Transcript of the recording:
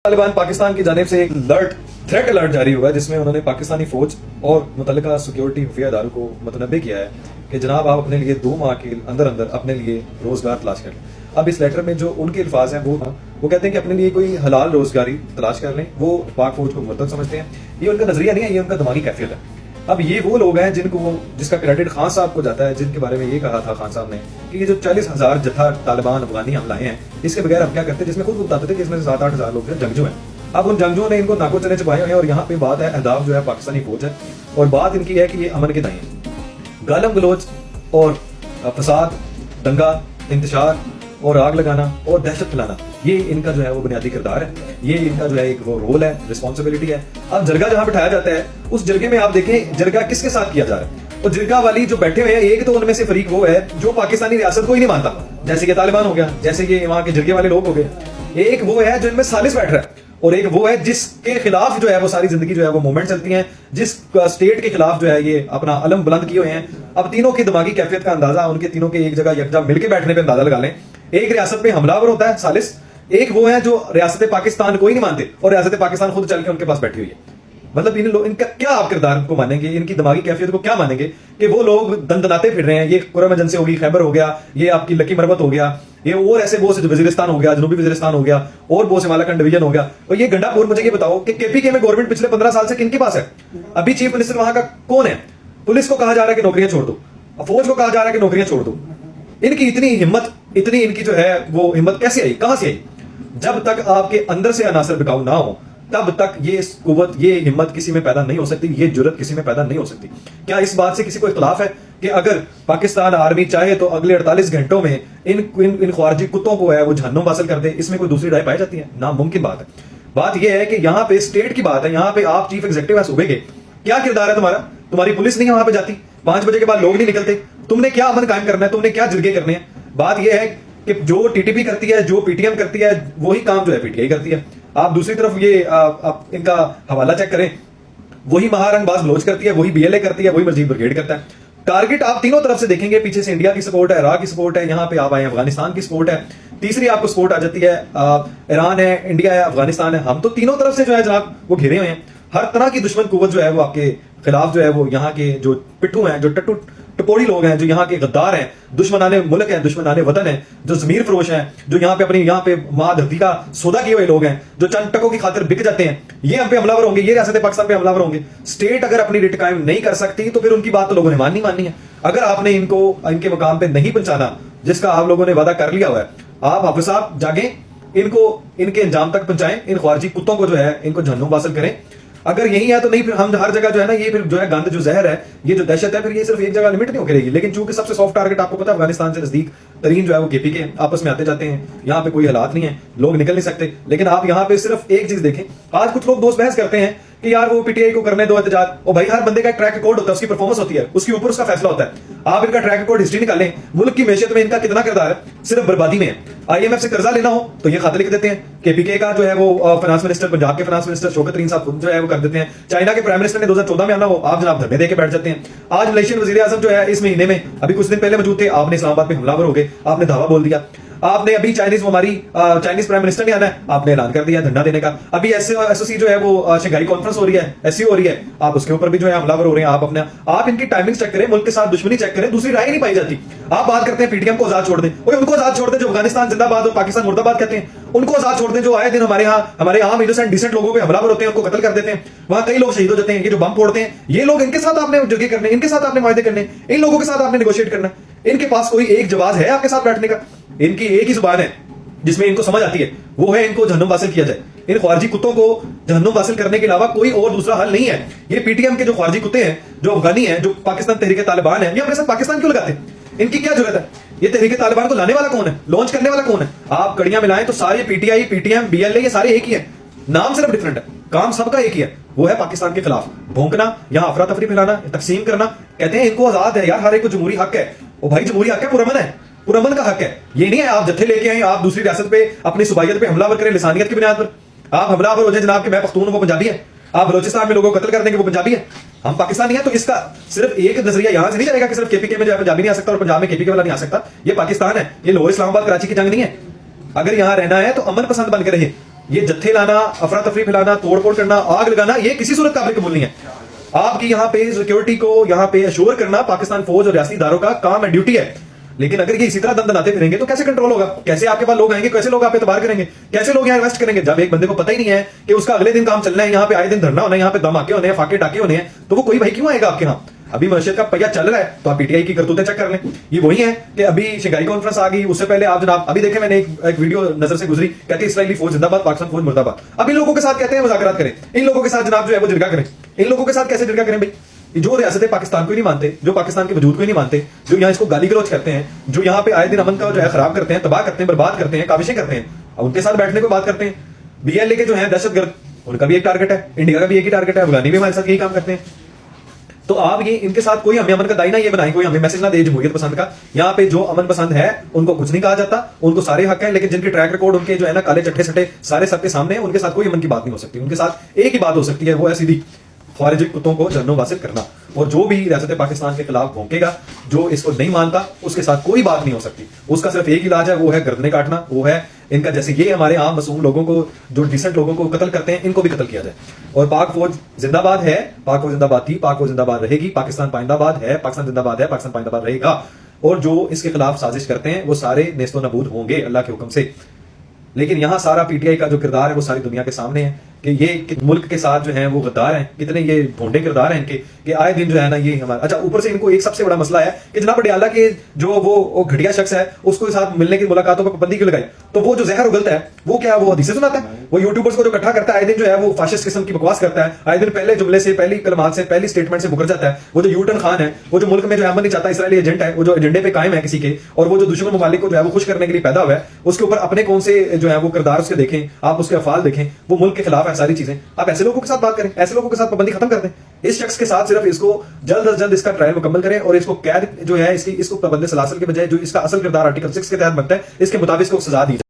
तालिबान पाकिस्तान की जानिब से एक थ्रेट अलर्ट जारी हुआ है जिसमें उन्होंने पाकिस्तानी फौज और मुतल्लिका सिक्योरिटी खुफिया इदारों को मुतनब्बे किया है कि जनाब आप अपने लिए 2 माह के अंदर अंदर अपने लिए रोजगार तलाश कर लें। अब इस लेटर में जो उनके अल्फाज हैं वो कहते हैं कि अपने लिए कोई हलाल रोजगारी तलाश कर लें। वो पाक फौज को मुर्तद समझते हैं। ये उनका नजरिया नहीं है, ये उनका दिमागी कैफियत है। अब ये वो लोग हैं जिसका क्रेडिट खान साहब को जाता है, जिनके बारे में ये कहा था खान साहब ने कि ये जो 40,000 जत्था तालिबान अफगानी हम लाए हैं, इसके बगैर हम क्या करते, जिसमें खुद बताते थे कि इसमें 7-8 हजार लोग जंगजू हैं। अब उन जंगजुओं ने इनको नाको चने छुपाए हुए हैं और यहाँ पे बात है अहदाफ जो है पाकिस्तानी फौज है और बात इनकी है कि ये अमन के दाएं है। गालम गलोच और फसाद, दंगा, इंतशार और आग लगाना और दहशत फैलाना, ये इनका जो है वो बुनियादी किरदार है। ये इनका जो है एक वो रोल है, रिस्पॉन्सिबिलिटी है। अब जरगा जहां बिठाया जाता है, उस जरगे में आप देखें जरगा किसके साथ किया जा रहा है। और जरगा वाली जो बैठे हुए हैं, एक तो उनमें से फरीक वो है जो पाकिस्तानी रियासत को ही नहीं मानता, जैसे कि तालिबान हो गया, जैसे कि वहां के जरगे वाले लोग हो गए। एक वो है जो इनमें सालिस बैठ रहा है और एक वो है जिसके खिलाफ जो है वो सारी जिंदगी जो है वो मूवमेंट चलती हैं, जिस स्टेट के खिलाफ जो है ये अपना अलम बुलंद किए हुए हैं। अब तीनों की दिमागी कैफियत का अंदाजा उनके तीनों के एक जगह यकजा मिलकर बैठने पे अंदाजा लगा लें। एक रियासत पे हमलावर होता है सालिस, एक वो है जो रियासत पाकिस्तान को ही नहीं मानते और रियासत पाकिस्तान खुद चल के उनके पास बैठी हुई है। मतलब इनका क्या आप किरदार को मानेंगे, इनकी दिमागी कैफियत को क्या मानेंगे कि वो लोग दंदनाते फिर रहे हैं। ये कुरम एजेंसी होगी, खैबर हो गया, ये आपकी लकी मरवत हो गया, ये और ऐसे बहुत से वजीरिस्तान हो गया, जनूबी वजीरिस्तान हो गया और बहुत से मालाकंड डिवीजन हो गया। और ये गंडापुर, मुझे ये बताओ कि केपीके में गवर्नमेंट पिछले 15 साल से किनके पास है? अभी चीफ मिनिस्टर वहां का कौन है? पुलिस को कहा जा रहा है कि नौकरियां छोड़ दो, फौज को कहा जा रहा है कि नौकरियां छोड़ दो। इनकी इतनी हिम्मत, इतनी इनकी जो है वो हिम्मत कैसे आई, कहां से आई? जब तक आपके अंदर से अनासर बिकाऊ ना हो तब तक ये कुव्वत, ये हिम्मत किसी में पैदा नहीं हो सकती, ये जुर्रत किसी में पैदा नहीं हो सकती। क्या इस बात से किसी को इख्तलाफ है कि अगर पाकिस्तान आर्मी चाहे तो अगले 48 घंटों में इन ख्वारजी कुत्तों को है वो जहन्नुम हासिल कर दे? इसमें कोई दूसरी राय पाई जाती है? नामुमकिन बात है। बात यह है कि यहाँ पे स्टेट की बात है, यहाँ पे आप चीफ एग्जीक्यूटिव है सूबे के, क्या किरदार है तुम्हारा? तुम्हारी पुलिस नहीं है वहां पे जाती, 5 बजे के बाद लोग नहीं निकलते, तुमने क्या अमन कायम करना है, तुमने क्या जिरगे करने हैं? बात यह है कि जो टीटीपी करती है, जो पीटीएम करती है, वही काम जो है पीटीआई करती है। आप दूसरी तरफ ये आप इनका हवाला चेक करें, वही महारंगबाज बलोच करती है, वही बीएलए करती है, वही मजीद ब्रिगेड करता है। टारगेट आप तीनों तरफ से देखेंगे, पीछे से इंडिया की सपोर्ट है, इराक की सपोर्ट है, यहाँ पे आप आए अफगानिस्तान की सपोर्ट है, तीसरी आपको सपोर्ट आ जाती है ईरान है, इंडिया है, अफगानिस्तान है। हम तो तीनों तरफ से जो है जनाब वो घिरे हुए हैं। हर तरह की दुश्मन कुव्वत जो है वो आपके खिलाफ जो है वो यहाँ के जो पिट्ठू हैं, जो टपोड़ी लोग हैं, जो यहाँ के गद्दार हैं, दुश्मनाने मुल्क हैं, दुश्मनाने वतन हैं, जो जमीर फरोश हैं, जो यहाँ पे अपनी यहाँ पे माँ धरती का सौदा किए हुए लोग हैं, जो चंद टकों की खातिर बिक जाते हैं, ये हम पे हमलावर होंगे, ये रियासत पाकिस्तान पे हमलावर होंगे। स्टेट अगर अपनी रिट कायम नहीं कर सकती तो फिर उनकी बात तो लोगों ने माननी है। अगर आपने इनको इनके मकाम पे नहीं पहुंचाना जिसका आप लोगों ने वादा कर लिया हुआ है, आप हाफिज साहब जागें, इनको इनके अंजाम तक पहुंचाएं, इन ख्वारजी कुत्तों को जो है इनको जहन्नुम हासिल करें। अगर यही है तो नहीं, फिर हम हर जगह जो है ना, ये फिर जो है गंद, जो जहर है, ये जो दहशत है, फिर ये सिर्फ एक जगह लिमिट नहीं हो करेगी। लेकिन चूंकि सबसे सॉफ्ट टारगेट आपको पता है अफगानिस्तान से नजदीक तरीन जो है वो केपीके, आपस में आते जाते हैं, यहाँ पे कोई हालात नहीं है, लोग निकल नहीं सकते। लेकिन आप यहाँ पे सिर्फ एक चीज देखें, आज कुछ लोग दोस्त बहस करते हैं कि यार वो पीटीआई को करने दो एहतजाज। और भाई हर बंदे का एक ट्रैक रिकॉर्ड होता है, उसकी परफॉर्मेंस होती है, उसके ऊपर उसका फैसला होता है। आप इनका ट्रैक रिकॉर्ड हिस्ट्री निकालें, मुल्क की मैशियत में इनका कितना किरदार है, सिर्फ बर्बादी में है। आईएमएफ से कर्जा लेना हो तो ये खाते लिख देते हैं। केपीके का जो है वो फाइनेंस मिनिस्टर, पंजाब के फाइनेंस मिनिस्टर शौकत तरीन साहब खुद जो है वो कर देते हैं। चाइना के प्राइम मिनिस्टर ने 2014 में आना हो, आप जनाब धरने देके बैठ जाते हैं। आज मलेशियन वजीर आजम जो है इस महीने में अभी कुछ दिन पहले मौजूद थे, आपने इस्लामाबाद में हमलावर हो गए, आपने दावा बोल दिया। आपने अभी चाइनीज प्राइम मिनिस्टर ने आना है, आपने ऐलान कर दिया धरना देने का। अभी एसओसी जो है वो शंघाई कॉन्फ्रेंस हो रही है, एससीओ हो रही है, आप उसके ऊपर भी जो है हमलावर हो रहे हैं। आप इनकी टाइमिंग चेक करें, मुल्क के साथ दुश्मनी चेक करें, दूसरी राय नहीं पाई जाती। आप बात करते हैं पीटीएम को आजाद छोड़ दें, उनको आजाद छोड़ दें जो अफगानिस्तान जिंदाबाद और पाकिस्तान मुर्दाबाद कहते हैं, उनको आजाद छोड़ दें जो आए दिन हमारे आम इनोसेंट डिसेंट लोगों पे हमलावर होते हैं, उनको कत्ल कर देते हैं, वहां कई लोग शहीद हो जाते हैं। ये जो बम फोड़ते हैं, ये लोग, इनके साथ आपने जगह करने, इनके साथ आपने वायदे करने, इन लोगों के साथ आपने नेगोशिएट करना। इनके पास कोई एक जवाब है आपके साथ बैठने का? इनकी एक ही जुबान है जिसमें इनको समझ आती है, वो है इनको जहन्नुम हासिल किया जाए। इन ख्वारजी कुत्तों को जहन्नुम हासिल करने के अलावा कोई और दूसरा हल नहीं है। ये पीटीएम के जो ख्वारजी कुत्ते हैं, जो अफगानी हैं, जो पाकिस्तान तहरीक तालिबान है, ये अपने साथ पाकिस्तान क्यों लगाते हैं? इनकी क्या जरूरत है? ये तहरीक तालिबान को लाने वाला कौन है, लॉन्च करने वाला कौन है? आप कड़ियां मिलाएं तो सारे पीटीआई, पीटीएम, बीएलए, ये सारे एक ही है, नाम सिर्फ डिफरेंट है, काम सबका एक ही है, वो है पाकिस्तान के खिलाफ भौंकना, यहाँ अफरा तफरी फैलाना, तकसीम करना। कहते हैं इनको आजाद है यार, हर एक को जमहूरी हक है। ओ भाई जमहूरी हक है, पुरअमन है, पुरअमन का हक है। ये नहीं है आप जत्थे लेके आए, आप दूसरी रियासत पे अपनी सुबाइयत पे हमलावर करें लिसानियत की बुनियाद पर। आप हमलावर हो जाए जनाब कि मैं पख्तून हूं वो पंजाबी है, आप बलोचिस्तान में लोगों को कत्ल कर देंगे वो पंजाबी है, हम पाकिस्तानी है। तो इसका सिर्फ एक नजरिया यहां से नहीं चलेगा कि सिर्फ केपीके में जो है पंजाबी नहीं आ सकता और पंजाब में केपीके वाला नहीं आ सकता। ये पाकिस्तान है, ये लाहौर इस्लामाबाद कराची की जंग नहीं है। अगर यहां रहना है तो अमन पसंद बन के रहिए, یہ جتھے لانا, افراتفری پھیلانا, توڑ پھوڑ کرنا, آگ لگانا, یہ کسی صورت قابل قبول نہیں ہے. آپ کی یہاں پہ سیکورٹی کو یہاں پہ ایشور کرنا پاکستان فوج اور ریاستی اداروں کا کام ہے, ڈیوٹی ہے. لیکن اگر یہ اسی طرح دن دناتے پھریں گے تو کیسے کنٹرول ہوگا؟ کیسے آپ کے پاس لوگ آئیں گے؟ کیسے لوگ آپ پہ اعتبار کریں گے؟ کیسے لوگ یہاں انویسٹ کریں گے؟ جب ایک بندے کو پتہ ہی نہیں ہے کہ اس کا اگلے دن کام چلنا ہے, یہاں پہ آئے دن دھرنا ہونا ہے, یہاں پہ دھماکے ہونے ہیں, فاقے ڈاکے ہونے ہیں, تو وہ کوئی بھائی کیوں آئے گا آپ کے یہاں؟ ابھی معیشت کا پہیہ چل رہا ہے تو آپ پی ٹی آئی کی کرتوتیں چیک کر لیں. یہ وہی ہے کہ ابھی شنگھائی کانفرنس آ گئی, اس سے پہلے آپ جناب ابھی دیکھیں, میں نے ایک ویڈیو نظر سے گزری, کہتے ہیں اسرائیلی فوج زندہ باد, پاکستان فوج مردہ باد. اب ان لوگوں کے ساتھ کہتے ہیں مذاکرات کریں, ان لوگوں کے ساتھ جناب جو ہے وہ جرگہ کریں. ان لوگوں کے ساتھ کیسے جرگہ کریں بھائی؟ جو ریاستیں پاکستان کو ہی نہیں مانتے, جو پاکستان کے وجود کو ہی نہیں مانتے, جو یہاں اس کو گالی گلوچ کرتے ہیں, جو یہاں پہ آئے دن امن کا جو ہے خراب کرتے ہیں, تباہ کرتے ہیں, برباد کرتے ہیں, کاوشیں کرتے ہیں, اب ان کے ساتھ بیٹھنے کو بات کرتے ہیں. بی ایل اے کے جو ہیں دہشت گرد, ان کا بھی ایک ٹارگٹ ہے, انڈیا کا بھی ایک ہی ٹارگٹ ہے, افغانی بھی ہمارے ساتھ یہی کام کرتے ہیں. تو آپ یہ ان کے ساتھ کوئی ہمیں امن کا دائنا یہ بنائیں, کوئی ہمیں میسج نہ دے جمہوریت پسند کا. یہاں پہ جو امن پسند ہے ان کو کچھ نہیں کہا جاتا, ان کو سارے حق ہیں, لیکن جن کے ٹریک ریکارڈ ان کے جو ہے نا کالے چٹھے سٹے سارے سب کے سامنے ہیں, ان کے ساتھ کوئی امن کی بات نہیں ہو سکتی. ان کے ساتھ ایک ہی بات ہو سکتی ہے, وہ ہے سیدھی خارجی کتوں کو جہنم واصل کرنا. اور جو بھی ریاست پاکستان کے خلاف بھونکے گا, جو اس کو نہیں مانتا, اس کے ساتھ کوئی بات نہیں ہو سکتی. اس کا صرف ایک علاج ہے, وہ ہے گردنیں کاٹنا. وہ ہے ان کا, جیسے یہ ہمارے عام معصوم لوگوں کو, جو ڈیسنٹ لوگوں کو قتل کرتے ہیں, ان کو بھی قتل کیا جائے. اور پاک فوج زندہ باد ہے, پاک فوج زندہ باد تھی, پاک فوج زندہ باد رہے گی. پاکستان پائندہ باد ہے, پاکستان زندہ باد ہے, پاکستان پائندہ باد رہے گا. اور جو اس کے خلاف سازش کرتے ہیں وہ سارے نیست و نابود ہوں گے اللہ کے حکم سے. لیکن یہاں سارا پی ٹی آئی کا جو کردار ہے وہ ساری دنیا کے سامنے ہے کہ یہ ملک کے ساتھ جو ہیں وہ غدار ہیں, کتنے یہ بھونڈے کردار ہیں ان کے, کہ آئے دن جو ہے نا یہ ہمارا. اچھا, اوپر سے ان کو ایک سب سے بڑا مسئلہ ہے کہ جناب پٹیالہ کے جو وہ گھٹیا شخص ہے, اس کو ساتھ ملنے کی ملاقاتوں پر پابندی کیوں لگائی؟ تو وہ جو زہر اگلتا ہے وہ کیا, وہ حدیثیں سناتا ہے, وہ یوٹیوبرز کو جو اکٹھا کرتا ہے, آئے دن جو ہے وہ فاشسٹ قسم کی بکواس کرتا ہے, آئے دن پہلے جملے سے, پہلی کلمات سے, پہلی اسٹیٹمنٹ سے مکر جاتا ہے. وہ جو یوٹن خان ہے, وہ جو ملک میں جو امن نہیں چاہتا, اسرائیلی ایجنٹ ہے, وہ جو ایجنڈے پہ قائم ہے کسی کے, اور وہ جو دشمن ممالک کو جو ہے وہ خوش کرنے کے لیے پیدا ہوا ہے, اس کے اوپر اپنے کون سے جو ہے وہ کردار اس کے دیکھیں, آپ اس کے افعال دیکھیں, وہ ملک کے خلاف ہے ساری چیزیں. آپ ایسے لوگوں کے ساتھ بات کریں, ایسے لوگوں کے ساتھ پابندی ختم کر دیں. اس شخص کے ساتھ صرف اس کو جلد از جلد اس کا ٹرائل مکمل کریں, اور اس کو قید جو ہے اس کو پابند سلاسل کے بجائے جو اس کا اصل کردار آرٹیکل 6 کے تحت بنتا ہے, اس کے مطابق اس کو سزا دی جائے.